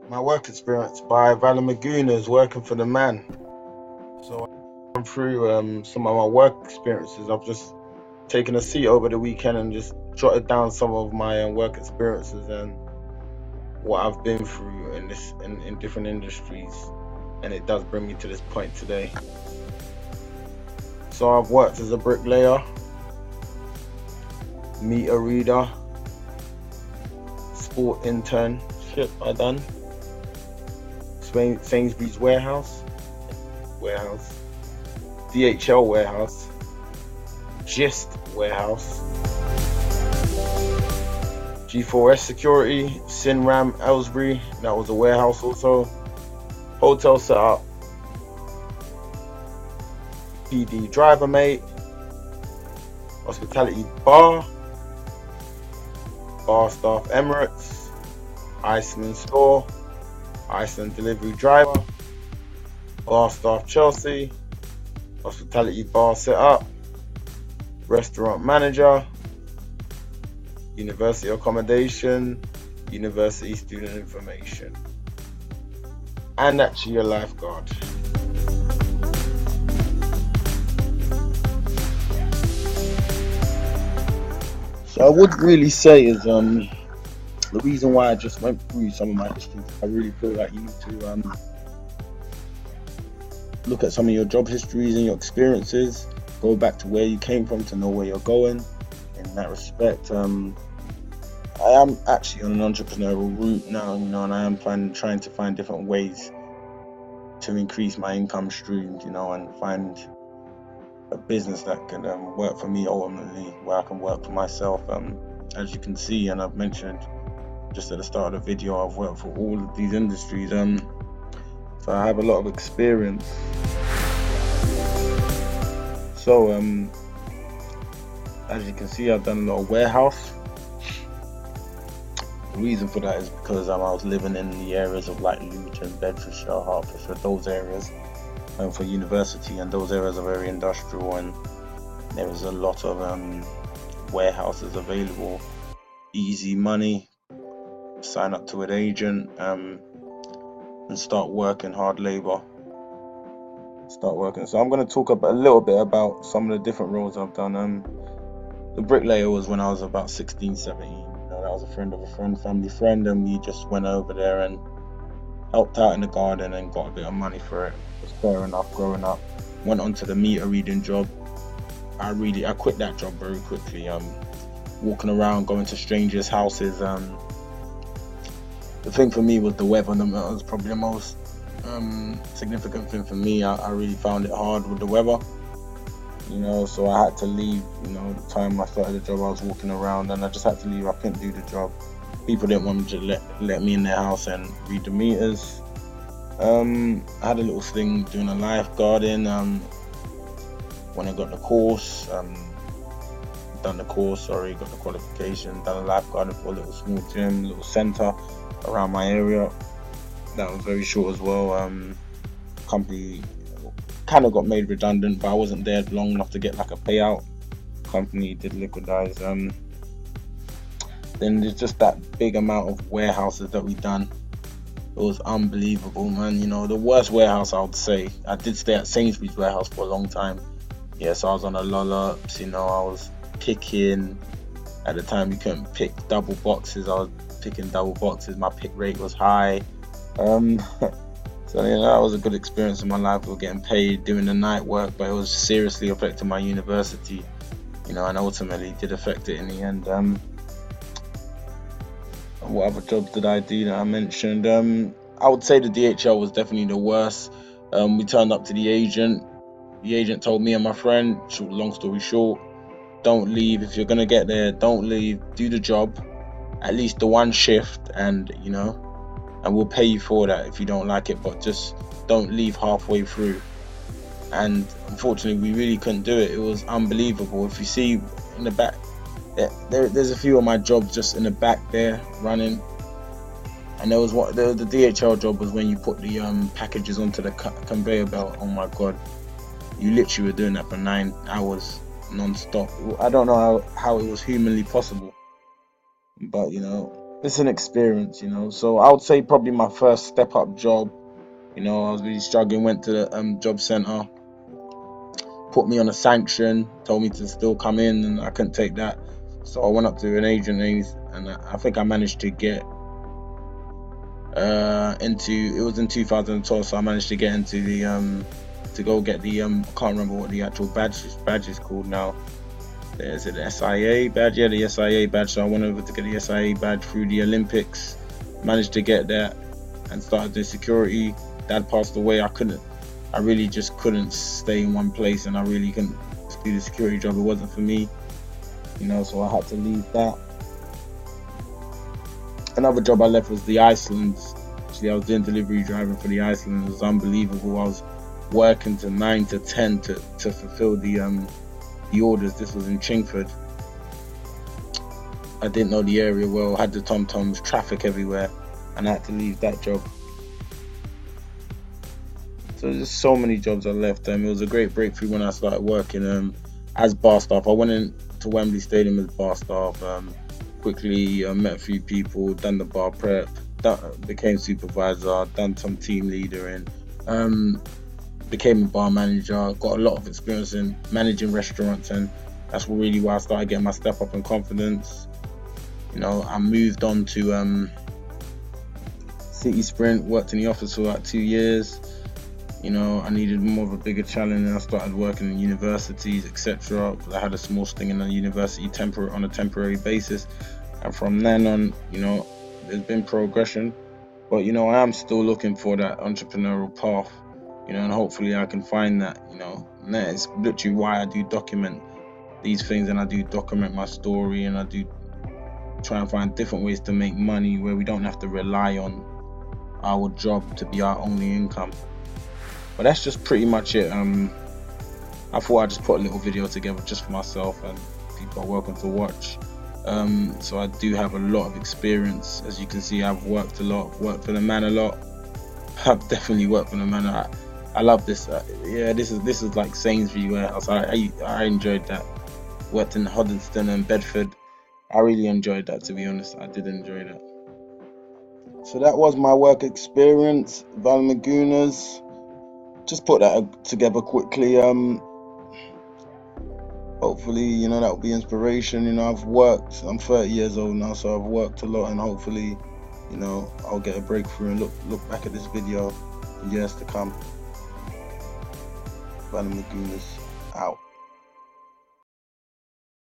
My work experience by Valor Magunas working for the man. So I've gone through some of my work experiences. I've just taken a seat over the weekend and just jotted down some of my work experiences and what I've been through in different industries. And it does bring me to this point today. So I've worked as a bricklayer, meter reader, sport internship I done, Sainsbury's warehouse, DHL warehouse, Gist warehouse, G4S security, Sinram Ellsbury, that was a warehouse also, hotel setup, PD driver mate, hospitality bar staff Emirates, Iceland store, Iceland delivery driver, bar staff Chelsea, hospitality bar setup, restaurant manager, university accommodation, university student information, and actually a lifeguard. So I would really say is the reason why I just went through some of my history. I really feel like you need to look at some of your job histories and your experiences, go back to where you came from to know where you're going. In that respect, I am actually on an entrepreneurial route now, and I am trying to find different ways to increase my income streams, and find a business that can work for me ultimately, where I can work for myself. As you can see, and I've mentioned just at the start of the video, I've worked for all of these industries, so I have a lot of experience. So as you can see, I've done a lot of warehouse. The reason for that is because I was living in the areas of like Luton, Bedfordshire, Hertfordshire, those areas, for university, and those areas are very industrial, and there was a lot of warehouses available, easy money, sign up to an agent, and start working, hard labor, start working. So I'm going to talk a little bit about some of the different roles I've done. The bricklayer was when I was about 16, 17. That was a friend of a friend, family friend, and we just went over there and helped out in the garden and got a bit of money for it. It was fair enough growing up. Went on to the meter reading job. I quit that job very quickly. Walking around, going to strangers' houses. The thing for me was the weather. That was probably the most significant thing for me. I really found it hard with the weather. So I had to leave. The time I started the job, I was walking around, and I just had to leave. I couldn't do the job. People didn't want me to let me in their house and read the meters. I had a little thing doing a lifeguarding. When I got the course, got the qualification, done a lifeguarding for a little small gym, little centre around my area. That was very short as well. Company kind of got made redundant, but I wasn't there long enough to get like a payout. Company did liquidize. Then there's just that big amount of warehouses that we done. It was unbelievable, man. The worst warehouse, I would say. I did stay at Sainsbury's warehouse for a long time. So I was on a lollops, I was picking. At the time, you couldn't pick double boxes. I was picking double boxes. My pick rate was high. So that was a good experience in my life. We were getting paid, doing the night work, but it was seriously affecting my university, and ultimately did affect it in the end. What other jobs did I do that I mentioned? I would say the DHL was definitely the worst. We turned up to the agent. The agent told me and my friend, long story short, don't leave. If you're going to get there, don't leave. Do the job, at least the one shift, and we'll pay you for that if you don't like it, but just don't leave halfway through. And unfortunately, we really couldn't do it. It was unbelievable. If you see in the back, there's a few of my jobs just in the back there running. And there was the DHL job was when you put the packages onto the conveyor belt. Oh my god, you literally were doing that for 9 hours non-stop. I don't know how it was humanly possible, but it's an experience, So I would say probably my first step up job. I was really struggling. Went to the job center, put me on a sanction, told me to still come in, and I couldn't take that. So I went up to an agent, and I think I managed to get into. It was in 2012, so I managed to get into the to go get the I can't remember what the actual badge is called now. Is it the SIA badge? Yeah, the SIA badge. So I went over to get the SIA badge through the Olympics. Managed to get that and started doing security. Dad passed away. I really just couldn't stay in one place, and I really couldn't do the security job. It wasn't for me, so I had to leave that. Another job I left was the Icelands. Actually, I was doing delivery driving for the Icelands. It was unbelievable. I was working to 9 to 10 to fulfill the orders. This was in Chingford. I didn't know the area well, had the tom-toms, traffic everywhere, and I had to leave that job. So there's so many jobs I left. It was a great breakthrough when I started working as bar staff. I went into Wembley Stadium as bar staff. Quickly met a few people, done the bar prep, became supervisor, done some team leader, and became a bar manager. Got a lot of experience in managing restaurants, and that's really why I started getting my step up in confidence. I moved on to City Sprint, worked in the office for about 2 years. I needed more of a bigger challenge, and I started working in universities, etc. I had a small sting in a university on a temporary basis, and from then on, there's been progression. But I am still looking for that entrepreneurial path, and hopefully I can find that. And that is literally why I do document these things, and I do document my story, and I do try and find different ways to make money where we don't have to rely on our job to be our only income. But that's just pretty much it. I thought I'd just put a little video together just for myself, and people are welcome to watch. So I do have a lot of experience. As you can see, I've worked a lot, worked for the man a lot. I've definitely worked for the man. I love this. This is like Sainsbury's warehouse. I enjoyed that. Worked in Hoddesdon and Bedford. I really enjoyed that, to be honest. I did enjoy that. So that was my work experience, Valmagunas. Just put that together quickly. Hopefully, that will be inspiration. I'm 30 years old now, so I've worked a lot, and hopefully, I'll get a breakthrough and look back at this video in years to come. Valmagunas out.